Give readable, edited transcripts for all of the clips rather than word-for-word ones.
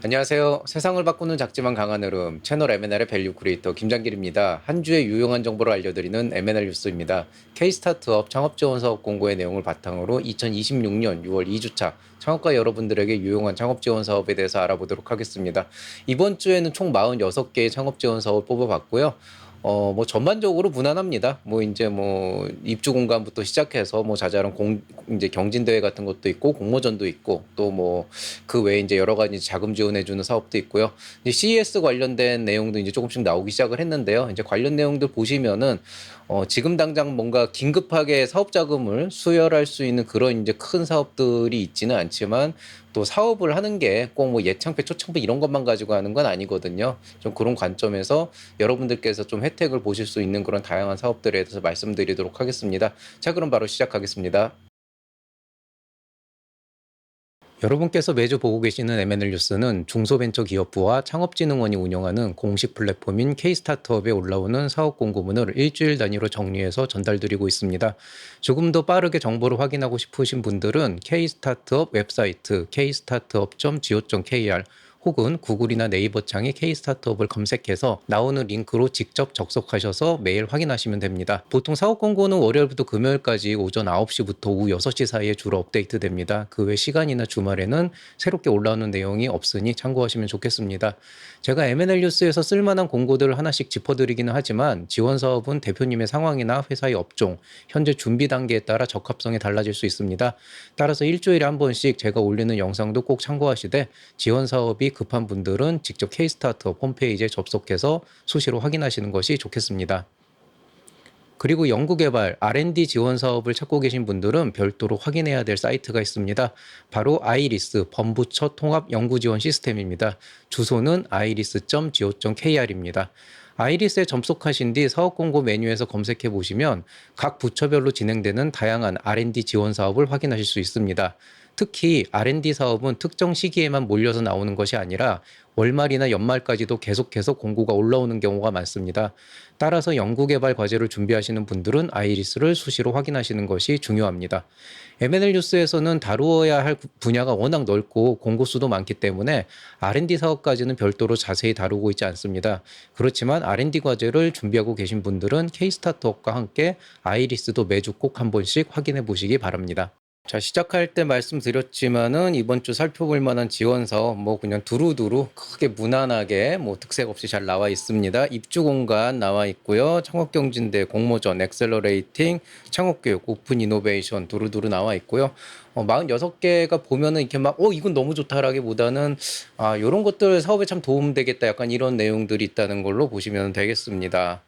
안녕하세요. 세상을 바꾸는 작지만 강한 흐름 채널 M&L의 밸류 크리에이터 김장길입니다. 한 주의 유용한 정보를 알려드리는 M&L 뉴스입니다. K-스타트업 창업 지원 사업 공고의 내용을 바탕으로 2026년 6월 2주차 창업가 여러분들에게 유용한 창업 지원 사업에 대해서 알아보도록 하겠습니다. 이번 주에는 총 46개의 창업 지원 사업을 뽑아봤고요. 뭐 전반적으로 무난합니다. 뭐 이제 뭐 입주 공간부터 시작해서 뭐 자잘한 이제 경진대회 같은 것도 있고 공모전도 있고 또 뭐 그 외에 이제 여러 가지 자금 지원해주는 사업도 있고요. 이제 CES 관련된 내용도 이제 조금씩 나오기 시작을 했는데요. 이제 관련 내용들 보시면은 지금 당장 뭔가 긴급하게 사업 자금을 수혈할 수 있는 그런 이제 큰 사업들이 있지는 않지만 또 사업을 하는 게 꼭 뭐 예창패, 초창패 이런 것만 가지고 하는 건 아니거든요. 좀 그런 관점에서 여러분들께서 좀 혜택을 보실 수 있는 그런 다양한 사업들에 대해서 말씀드리도록 하겠습니다. 자, 그럼 바로 시작하겠습니다. 여러분께서 매주 보고 계시는 M&L 뉴스는 중소벤처기업부와 창업진흥원이 운영하는 공식 플랫폼인 K-스타트업에 올라오는 사업 공고문을 일주일 단위로 정리해서 전달드리고 있습니다. 조금 더 빠르게 정보를 확인하고 싶으신 분들은 K-스타트업 웹사이트 kstartup.go.kr 혹은 구글이나 네이버 창에 K-스타트업을 검색해서 나오는 링크로 직접 접속하셔서 매일 확인하시면 됩니다. 보통 사업 공고는 월요일부터 금요일까지 오전 9시부터 오후 6시 사이에 주로 업데이트됩니다. 그 외 시간이나 주말에는 새롭게 올라오는 내용이 없으니 참고하시면 좋겠습니다. 제가 M&L 뉴스에서 쓸만한 공고들을 하나씩 짚어드리기는 하지만 지원 사업은 대표님의 상황이나 회사의 업종, 현재 준비 단계에 따라 적합성이 달라질 수 있습니다. 따라서 일주일에 한 번씩 제가 올리는 영상도 꼭 참고하시되 지원 사업이 급한 분들은 직접 K-스타트업 홈페이지에 접속해서 수시로 확인하시는 것이 좋겠습니다. 그리고 연구개발, R&D 지원 사업을 찾고 계신 분들은 별도로 확인해야 될 사이트가 있습니다. 바로 아이리스 범부처 통합 연구지원 시스템입니다. 주소는 iris.go.kr입니다. 아이리스에 접속하신 뒤 사업공고 메뉴에서 검색해 보시면 각 부처별로 진행되는 다양한 R&D 지원 사업을 확인하실 수 있습니다. 특히 R&D 사업은 특정 시기에만 몰려서 나오는 것이 아니라 월말이나 연말까지도 계속해서 공고가 올라오는 경우가 많습니다. 따라서 연구개발 과제를 준비하시는 분들은 아이리스를 수시로 확인하시는 것이 중요합니다. M&L 뉴스에서는 다루어야 할 분야가 워낙 넓고 공고 수도 많기 때문에 R&D 사업까지는 별도로 자세히 다루고 있지 않습니다. 그렇지만 R&D 과제를 준비하고 계신 분들은 K-스타트업과 함께 아이리스도 매주 꼭 한 번씩 확인해 보시기 바랍니다. 자, 시작할 때 말씀드렸지만은 이번 주 살펴볼 만한 지원 사업 뭐 그냥 두루두루 크게 무난하게 뭐 특색 없이 잘 나와 있습니다. 입주 공간 나와 있고요. 창업경진대 공모전, 엑셀러레이팅, 창업교육, 오픈 이노베이션 두루두루 나와 있고요. 46개가 보면은 이렇게 막 이건 너무 좋다라기보다는 요런 것들 사업에 참 도움되겠다 약간 이런 내용들이 있다는 걸로 보시면 되겠습니다.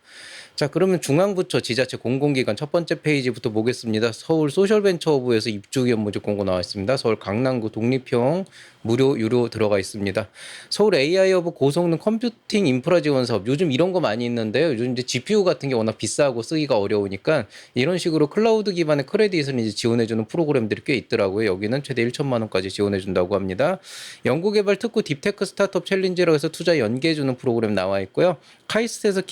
자, 그러면 중앙부처 지자체 공공기관 첫 번째 페이지부터 보겠습니다. 서울 소셜벤처허브에서 입주기업 모집 공고 나와 있습니다. 서울 강남구 독립형 무료 유료 들어가 있습니다. 서울 AI허브 고성능 컴퓨팅 인프라 지원 사업 요즘 이런 거 많이 있는데요. 요즘 이제 GPU 같은 게 워낙 비싸고 쓰기가 어려우니까 이런 식으로 클라우드 기반의 크레딧을 이제 지원해주는 프로그램들이 꽤 있더라고요. 여기는 최대 1천만 원까지 지원해준다고 합니다. 연구개발 특구 딥테크 스타트업 챌린지라고 해서 투자 연계해주는 프로그램 나와 있고요. 카이스트에서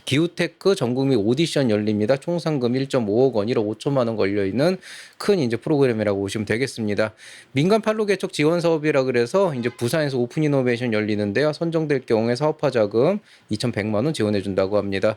기우테크 전국민 오디션 열립니다. 총 상금 1.5억 원, 1억 5천만 원 걸려있는 큰 이제 프로그램이라고 보시면 되겠습니다. 민간 판로 개척 지원 사업이라 그래서 이제 부산에서 오픈 이노베이션 열리는데요. 선정될 경우에 사업화 자금 2,100만 원 지원해 준다고 합니다.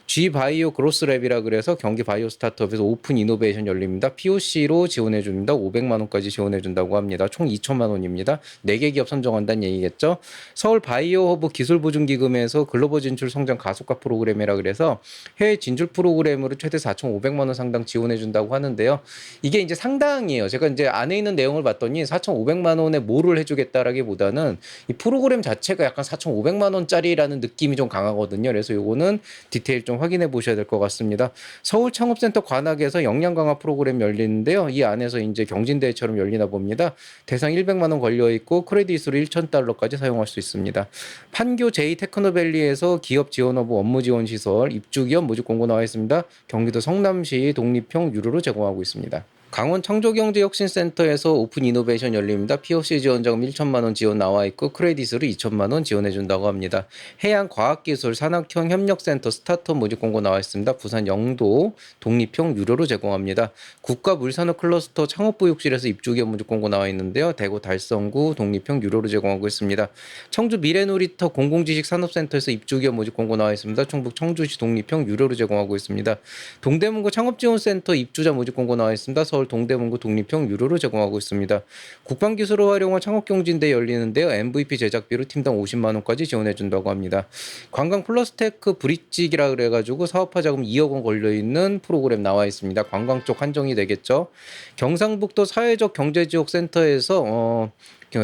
G바이오 그로스랩이라 그래서 경기 바이오 스타트업에서 오픈 이노베이션 열립니다. POC로 지원해 줍니다. 500만 원까지 지원해 준다고 합니다. 총 2천만 원입니다. 4개 기업 선정한다는 얘기겠죠. 서울 바이오 허브 기술 보증 기금에서 글로벌 진출 성장 가속화 프로그램이라 그래서 해외 진출 프로그램으로 최대 4,500만 원 상당 지원해 준다고 하는데요. 이게 이제 상당이에요. 제가 이제 안에 있는 내용을 봤더니 4,500만 원에 뭐를 해주겠다라기보다는 이 프로그램 자체가 약간 4,500만 원짜리라는 느낌이 좀 강하거든요. 그래서 요거는 디테일 좀 확인해 보셔야 될 것 같습니다. 서울 창업센터 관악에서 역량 강화 프로그램 열리는데요. 이 안에서 이제 경진대회처럼 열리나 봅니다. 대상 100만 원 걸려 있고 크레딧으로 1,000달러까지 사용할 수 있습니다. 판교 제2 테크노밸리에서 기업 지원허브 업무 지원 시설 입주 기업 모집 공고 나와 있습니다. 경기도 성남시 독립형 유료로 제공하고 있습니다. 강원 창조경제혁신센터에서 오픈 이노베이션 열립니다. POC 지원자금 1천만 원 지원 나와 있고 크레딧으로 2천만 원 지원해 준다고 합니다. 해양과학기술 산학형 협력센터 스타트업 모집 공고 나와 있습니다. 부산 영도 독립형 유료로 제공합니다. 국가물산업 클러스터 창업보육실에서 입주기업 모집 공고 나와 있는데요. 대구 달성구 독립형 유료로 제공하고 있습니다. 청주 미래놀이터 공공지식산업센터에서 입주기업 모집 공고 나와 있습니다. 충북 청주시 독립형 유료로 제공하고 있습니다. 동대문구 창업지원센터 입주자 모집 공고 나와 있습니다. 서울 동대문구 독립형 유료로 제공하고 있습니다. 국방기술을 활용한 창업경진대 열리는데요. MVP 제작비로 팀당 50만 원까지 지원해 준다고 합니다. 관광 플러스테크 브릿지기라 그래가지고 사업화 자금 2억 원 걸려 있는 프로그램 나와 있습니다. 관광 쪽 한정이 되겠죠. 경상북도 사회적 경제지원센터에서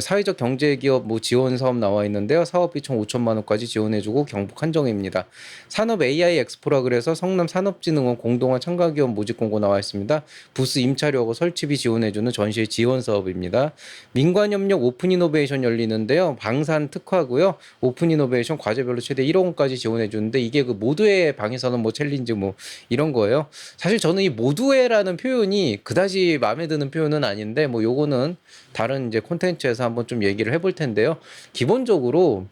사회적 경제기업 지원 사업 나와 있는데요. 사업비 총 5천만 원까지 지원해주고 경북 한정입니다. 산업 AI 엑스포라 그래서 성남 산업진흥원 공동화 참가기업 모집 공고 나와 있습니다. 부스 임차료하고 설치비 지원해주는 전시회 지원 사업입니다. 민관협력 오픈 이노베이션 열리는데요. 방산 특화고요. 오픈 이노베이션 과제별로 최대 1억 원까지 지원해주는데 이게 그 모두의 방위산업 챌린지 이런 거예요. 사실 저는 이 모두의라는 표현이 그다지 마음에 드는 표현은 아닌데 요거는 다른 이제 콘텐츠에서 한번 좀 얘기를 해볼 텐데요. 기본적으로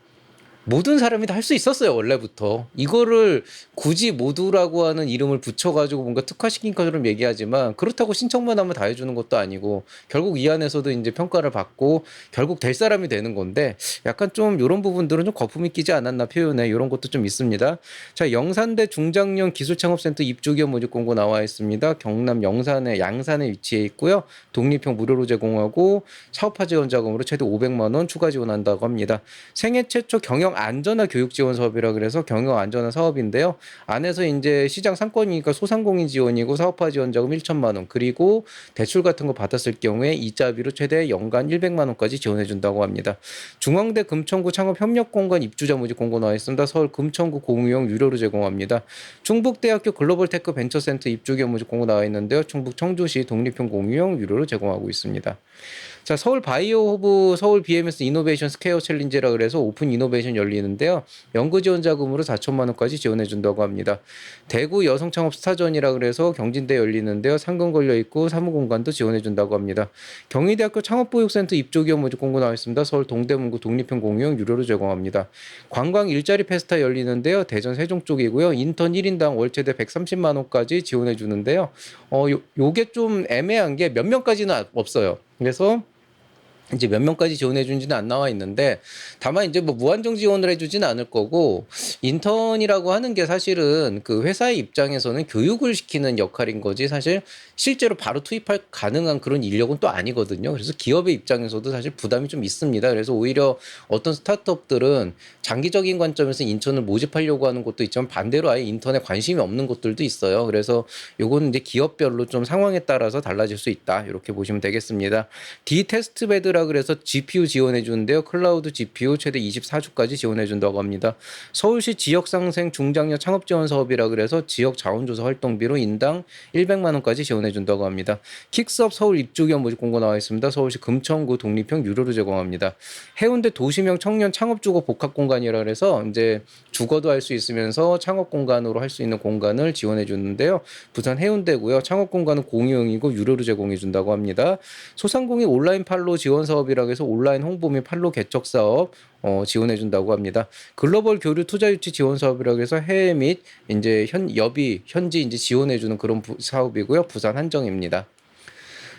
모든 사람이 다 할 수 있었어요. 원래부터. 이거를 굳이 모두라고 하는 이름을 붙여가지고 뭔가 특화시킨 것처럼 얘기하지만 그렇다고 신청만 하면 다 해주는 것도 아니고 결국 이 안에서도 이제 평가를 받고 결국 될 사람이 되는 건데 약간 좀 이런 부분들은 좀 거품이 끼지 않았나 표현에 이런 것도 좀 있습니다. 자, 영산대 중장년 기술창업센터 입주기업 모집 공고 나와 있습니다. 경남 영산의 양산에 위치해 있고요. 독립형 무료로 제공하고 사업화 지원 자금으로 최대 500만 원 추가 지원한다고 합니다. 생애 최초 경영 안전화 교육 지원 사업이라 그래서 경영 안전화 사업인데요. 안에서 이제 시장 상권이니까 소상공인 지원이고 사업화 지원 자금 1천만 원 그리고 대출 같은 거 받았을 경우에 이자비로 최대 연간 100만 원까지 지원해 준다고 합니다. 중앙대 금천구 창업협력공간 입주자 모집 공고 나와 있습니다. 서울 금천구 공유형 유료로 제공합니다. 충북대학교 글로벌테크 벤처센터 입주기업 모집 공고 나와 있는데요. 충북 청주시 독립형 공유형 유료로 제공하고 있습니다. 자, 서울 바이오 허브 서울 BMS 이노베이션 스퀘어 챌린지라 그래서 오픈 이노베이션 열리는데요. 연구 지원 자금으로 4천만 원까지 지원해 준다고 합니다. 대구 여성 창업 스타전이라 그래서 경진대 열리는데요. 상금 걸려 있고 사무 공간도 지원해 준다고 합니다. 경희대학교 창업보육센터 입주기업 모집 공고 나와 있습니다. 서울 동대문구 독립형 공유형 유료로 제공합니다. 관광 일자리 페스타 열리는데요. 대전 세종 쪽이고요. 인턴 1인당 월 최대 130만 원까지 지원해 주는데요. 요게 좀 애매한 게 몇 명까지는 없어요. 그래서 이제 몇 명까지 지원해 준지는 안 나와 있는데 다만 이제 무한정 지원을 해주지는 않을 거고 인턴이라고 하는 게 사실은 그 회사의 입장에서는 교육을 시키는 역할인 거지 사실 실제로 바로 투입할 가능한 그런 인력은 또 아니거든요. 그래서 기업의 입장에서도 사실 부담이 좀 있습니다. 그래서 오히려 어떤 스타트업들은 장기적인 관점에서 인턴을 모집하려고 하는 것도 있지만 반대로 아예 인턴에 관심이 없는 것들도 있어요. 그래서 요거는 이제 기업별로 좀 상황에 따라서 달라질 수 있다. 이렇게 보시면 되겠습니다. D 테스트 베드 그래서 GPU 지원해 주는데요. 클라우드 GPU 최대 24주까지 지원해 준다고 합니다. 서울시 지역상생 중장년 창업 지원 사업이라 그래서 지역 자원조사 활동비로 인당 100만 원까지 지원해 준다고 합니다. 킥스업 서울 입주기업 모집 공고 나와 있습니다. 서울시 금천구 독립형 유료로 제공합니다. 해운대 도시명 청년 창업주거 복합 공간이라 그래서 이제 주거도 할 수 있으면서 창업 공간으로 할 수 있는 공간을 지원해 주는데요. 부산 해운대고요. 창업 공간은 공유형이고 유료로 제공해 준다고 합니다. 소상공인 온라인 팔로 지원 사업이라고 해서 온라인 홍보 및 팔로 개척 사업 지원해 준다고 합니다. 글로벌 교류 투자 유치 지원 사업이라고 해서 해외 및 이제 현지 이제 지원해 주는 그런 사업이고요. 부산 한정입니다.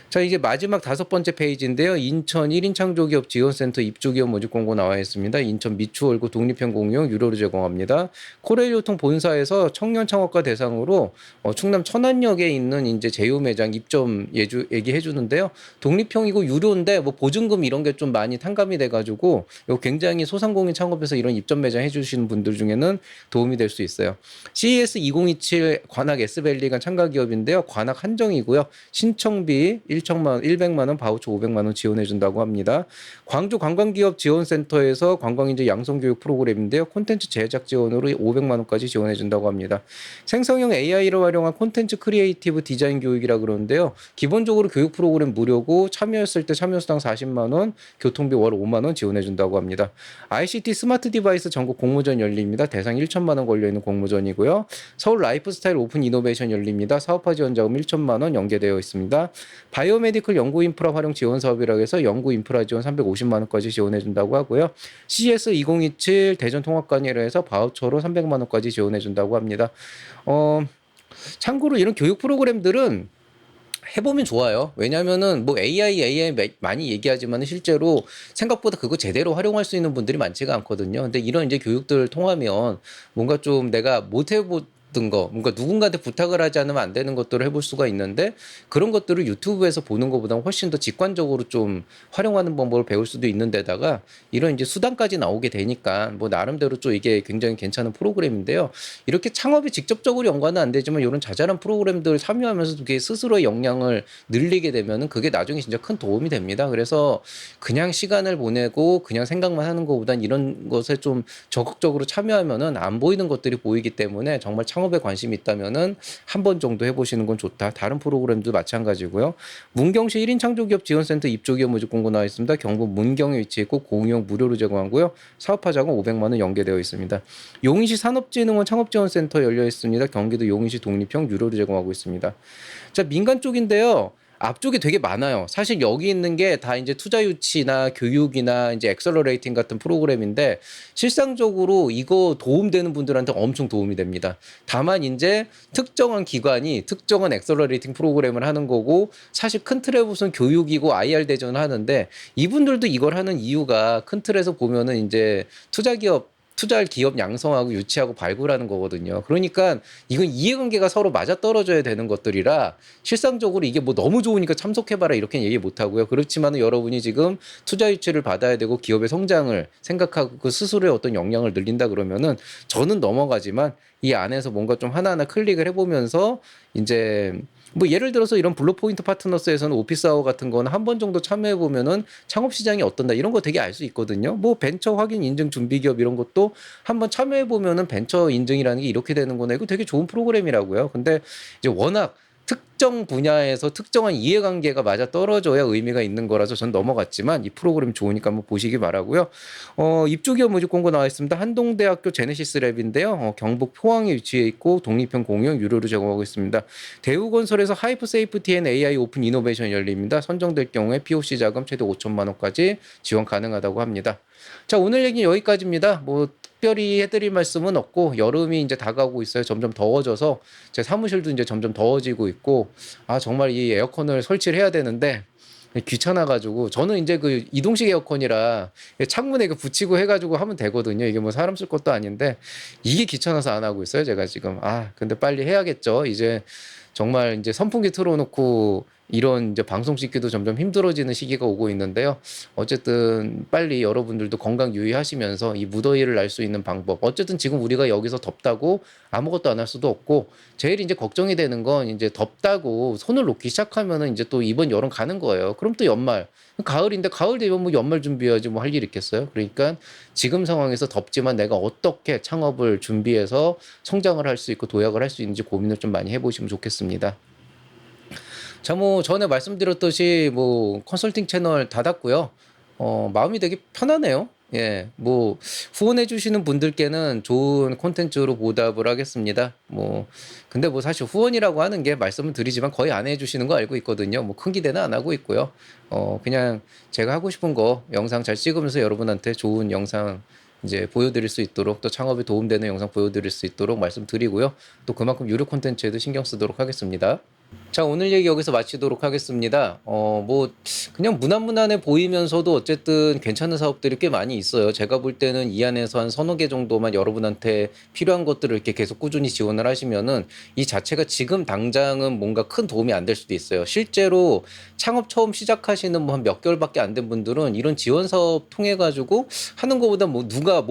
자, 이제 마지막 5번째 페이지인데요. 인천 1인 창조기업 지원센터 입주기업 모집 공고 나와 있습니다. 인천 미추홀구 독립형 공유형 유료로 제공합니다. 코레일유통 본사에서 청년 창업가 대상으로 충남 천안역에 있는 이제 제휴 매장 입점 얘기해 주는데요. 독립형이고 유료인데 보증금 이런 게 좀 많이 탕감이 돼가지고 굉장히 소상공인 창업에서 이런 입점 매장 해주시는 분들 중에는 도움이 될 수 있어요. CES 2027 관악 S밸리가 참가 기업인데요. 관악 한정이고요. 신청비 100만 원, 바우처 500만 원 지원해 준다고 합니다. 광주 관광기업 지원센터에서 관광인재 양성교육 프로그램인데요. 콘텐츠 제작 지원으로 500만 원까지 지원해 준다고 합니다. 생성형 AI를 활용한 콘텐츠 크리에이티브 디자인 교육이라 그러는데요. 기본적으로 교육 프로그램 무료고 참여했을 때 참여수당 40만 원, 교통비 월 5만 원 지원해 준다고 합니다. ICT 스마트 디바이스 전국 공모전 열립니다. 대상 1천만 원 걸려 있는 공모전이고요. 서울 라이프스타일 오픈 이노베이션 열립니다. 사업화 지원 자금 1천만 원 연계되어 있습니다. 바이오메디컬 연구 인프라 활용 지원 사업이라고 해서 연구 인프라 지원 350만 원까지 지원해 준다고 하고요. CS 2027 대전 통합관이라 해서 바우처로 300만 원까지 지원해 준다고 합니다. 참고로 이런 교육 프로그램들은 해보면 좋아요. 왜냐면은 뭐 AI 많이 얘기하지만 실제로 생각보다 그거 제대로 활용할 수 있는 분들이 많지가 않거든요. 근데 이런 이제 교육들을 통하면 뭔가 좀 내가 못 해본 거, 뭔가 누군가한테 부탁을 하지 않으면 안 되는 것들을 해볼 수가 있는데 그런 것들을 유튜브에서 보는 것보다 훨씬 더 직관적으로 좀 활용하는 방법을 배울 수도 있는 데다가 이런 이제 수단까지 나오게 되니까 뭐 나름대로 좀 이게 굉장히 괜찮은 프로그램인데요. 이렇게 창업이 직접적으로 연관은 안 되지만 이런 자잘한 프로그램들 참여하면서 그게 스스로의 역량을 늘리게 되면은 그게 나중에 진짜 큰 도움이 됩니다. 그래서 그냥 시간을 보내고 그냥 생각만 하는 것보단 이런 것에 좀 적극적으로 참여하면은 안 보이는 것들이 보이기 때문에 정말 창업에 관심이 있다면은 한 번 정도 해보시는 건 좋다. 다른 프로그램도 마찬가지고요. 문경시 1인 창조기업 지원센터 입조기업 모집 공고 나와 있습니다. 경북 문경에 위치해 있고 공유형 무료로 제공하고요. 사업화 자금 500만 원 연계되어 있습니다. 용인시 산업진흥원 창업지원센터 열려 있습니다. 경기도 용인시 독립형 유료로 제공하고 있습니다. 자, 민간 쪽인데요. 앞쪽이 되게 많아요. 사실 여기 있는 게 다 이제 투자 유치나 교육이나 이제 엑셀러레이팅 같은 프로그램인데 실상적으로 이거 도움되는 분들한테 엄청 도움이 됩니다. 다만 이제 특정한 기관이 특정한 엑셀러레이팅 프로그램을 하는 거고 사실 큰 틀에 보선 교육이고 IR 대전을 하는데 이분들도 이걸 하는 이유가 큰 틀에서 보면은 이제 투자할 기업 양성하고 유치하고 발굴하는 거거든요. 그러니까 이건 이해관계가 서로 맞아떨어져야 되는 것들이라 실상적으로 이게 뭐 너무 좋으니까 참석해봐라 이렇게 얘기 못하고요. 그렇지만 여러분이 지금 투자 유치를 받아야 되고 기업의 성장을 생각하고 그 스스로의 어떤 역량을 늘린다 그러면은 저는 넘어가지만 이 안에서 뭔가 좀 하나하나 클릭을 해보면서 이제 뭐 예를 들어서 이런 블루포인트 파트너스에서는 오피스아워 같은 거는 한 번 정도 참여해 보면은 창업 시장이 어떤다 이런 거 되게 알 수 있거든요. 뭐 벤처 확인 인증 준비 기업 이런 것도 한번 참여해 보면은 벤처 인증이라는 게 이렇게 되는구나. 이거 되게 좋은 프로그램이라고요. 근데 이제 워낙 특정 분야에서 특정한 이해관계가 맞아 떨어져야 의미가 있는 거라서 전 넘어갔지만 이 프로그램 좋으니까 한번 보시기 바라고요. 입주기업 모집 공고 나와 있습니다. 한동대학교 제네시스 랩인데요. 경북 포항에 위치해 있고 독립형 공용 유료로 제공하고 있습니다. 대우건설에서 하이프 세이프티 앤 AI 오픈 이노베이션 열립니다. 선정될 경우에 POC 자금 최대 5천만 원까지 지원 가능하다고 합니다. 자, 오늘 얘기 여기까지입니다. 뭐 특별히 해드릴 말씀은 없고 여름이 이제 다가오고 있어요. 점점 더워져서 제 사무실도 이제 점점 더워지고 있고 정말 이 에어컨을 설치를 해야 되는데 귀찮아가지고 저는 이제 그 이동식 에어컨이라 창문에 붙이고 해가지고 하면 되거든요. 이게 뭐 사람 쓸 것도 아닌데 이게 귀찮아서 안 하고 있어요. 제가 지금 근데 빨리 해야겠죠. 이제 정말 이제 선풍기 틀어놓고 이런 이제 방송 찍기도 점점 힘들어지는 시기가 오고 있는데요. 어쨌든 빨리 여러분들도 건강 유의하시면서 이 무더위를 날 수 있는 방법. 어쨌든 지금 우리가 여기서 덥다고 아무것도 안 할 수도 없고 제일 이제 걱정이 되는 건 이제 덥다고 손을 놓기 시작하면은 이제 또 이번 여름 가는 거예요. 그럼 또 연말. 가을인데 가을 되면 뭐 연말 준비해야지 뭐 할 일 있겠어요. 그러니까 지금 상황에서 덥지만 내가 어떻게 창업을 준비해서 성장을 할 수 있고 도약을 할 수 있는지 고민을 좀 많이 해보시면 좋겠습니다. 자, 뭐 전에 말씀드렸듯이 뭐 컨설팅 채널 닫았고요. 마음이 되게 편하네요. 예, 뭐 후원해 주시는 분들께는 좋은 콘텐츠로 보답을 하겠습니다. 뭐 근데 뭐 사실 후원이라고 하는 게 말씀을 드리지만 거의 안 해주시는 거 알고 있거든요. 뭐 큰 기대는 안 하고 있고요. 그냥 제가 하고 싶은 거 영상 잘 찍으면서 여러분한테 좋은 영상 이제 보여드릴 수 있도록 또 창업에 도움되는 영상 보여드릴 수 있도록 말씀드리고요. 또 그만큼 유료 콘텐츠에도 신경 쓰도록 하겠습니다. 자, 오늘 얘기 여기서 마치도록 하겠습니다. 뭐 그냥 무난무난해 보이면서도 어쨌든 괜찮은 사업들이 꽤 많이 있어요. 제가 볼 때는 이 안에서 한 서너 개 정도만 여러분한테 필요한 것들을 이렇게 계속 꾸준히 지원을 하시면은 이 자체가 지금 당장은 뭔가 큰 도움이 안 될 수도 있어요. 실제로 창업 처음 시작하시는 뭐 한 몇 개월밖에 안 된 분들은 이런 지원 사업 통해 가지고 하는 것보다 뭐 누가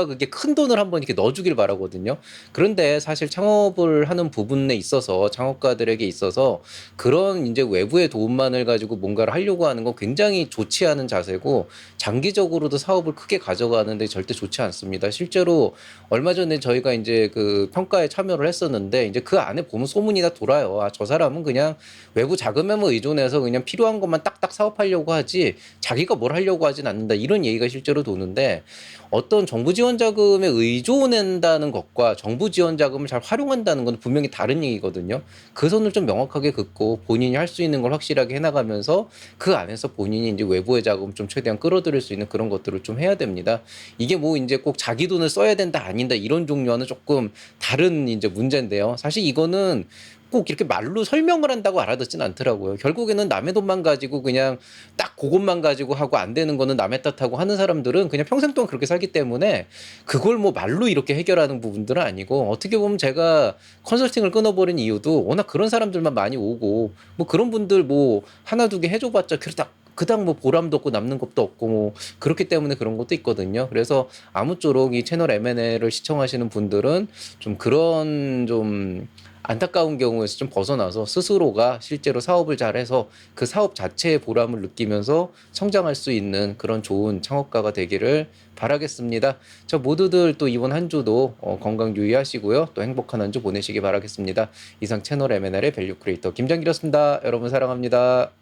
그게 큰 돈을 한번 이렇게 넣어주길 바라거든요. 그런데 사실 창업을 하는 부분에 있어서 창업가들에게 있어서 있어서 그런 이제 외부의 도움만을 가지고 뭔가를 하려고 하는 건 굉장히 좋지 않은 자세고 장기적으로도 사업을 크게 가져가는데 절대 좋지 않습니다. 실제로 얼마 전에 저희가 이제 그 평가에 참여를 했었는데 이제 그 안에 보면 소문이 다 돌아요. 아, 저 사람은 그냥 외부 자금에만 의존해서 그냥 필요한 것만 딱딱 사업하려고 하지 자기가 뭘 하려고 하진 않는다. 이런 얘기가 실제로 도는데 어떤 정부 지원 자금에 의존한다는 것과 정부 지원 자금을 잘 활용한다는 건 분명히 다른 얘기거든요. 그 선을 좀 명확하게 긋고 본인이 할 수 있는 걸 확실하게 해나가면서 그 안에서 본인이 이제 외부의 자금 좀 최대한 끌어들일 수 있는 그런 것들을 좀 해야 됩니다. 이게 뭐 이제 꼭 자기 돈을 써야 된다 아닌다 이런 종류와는 조금 다른 이제 문제인데요. 사실 이거는 꼭 이렇게 말로 설명을 한다고 알아듣진 않더라고요. 결국에는 남의 돈만 가지고 그냥 딱 그것만 가지고 하고 안 되는 거는 남의 탓하고 하는 사람들은 그냥 평생 동안 그렇게 살기 때문에 그걸 뭐 말로 이렇게 해결하는 부분들은 아니고 어떻게 보면 제가 컨설팅을 끊어버린 이유도 워낙 그런 사람들만 많이 오고 뭐 그런 분들 뭐 하나 두 개 해줘봤자 그닥 뭐 보람도 없고 남는 것도 없고 뭐 그렇기 때문에 그런 것도 있거든요. 그래서 아무쪼록 이 채널 M&A를 시청하시는 분들은 좀 그런 좀 안타까운 경우에서 좀 벗어나서 스스로가 실제로 사업을 잘해서 그 사업 자체의 보람을 느끼면서 성장할 수 있는 그런 좋은 창업가가 되기를 바라겠습니다. 저 모두들 또 이번 한 주도 건강 유의하시고요. 또 행복한 한 주 보내시기 바라겠습니다. 이상 채널 M&A의 밸류 크리에이터 김장길이었습니다. 여러분 사랑합니다.